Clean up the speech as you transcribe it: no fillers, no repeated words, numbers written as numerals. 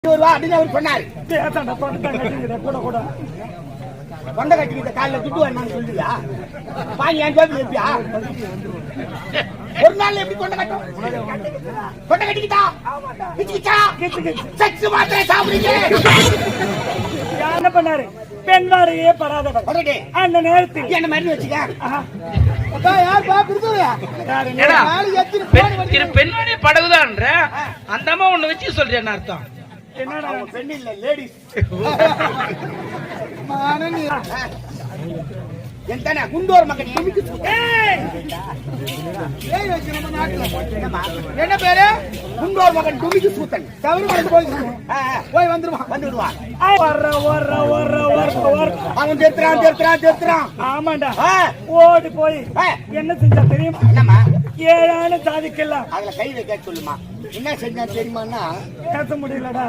அப்படின்னு அவர் சொன்னாரு. கொண்டை கட்டிக்கிட்ட காலில் துட்டு வாங்க சொல்லியா வாங்கி என் ஜோபி இருப்பியா? ஒரு நாள் எப்படி கொண்டை கட்டும்? கொண்டை கட்டிக்கிட்டா செக்ஸ் மாத்திரை சாப்பிடுங்க. என்ன பண்ணாரு? பெண் வாரையே படாதவர் அந்த நேரத்தில் என்ன மாதிரி வச்சுக்க. பெண்வாணி படகுதான் அந்த அம்மா ஒண்ணு வச்சு சொல்றேன் அர்த்தம். பெண் இல்ல லேடிஸ். குண்டோர் மகன் என்ன பேரு? குண்டோர் மகன் டுமிக்கு சூத்தன். போய் வந்துருவான் வந்துடுவான். அவன் தெரித்தான். ஆமாண்டா ஓடி போய் என்ன செஞ்சா தெரியுமா? என்னம்மா 7 சாதிக்கலாம். அதுல கை வைக்க சொல்லுமா? என்ன செஞ்சா தெரியுமான்னா பேச முடியலடா.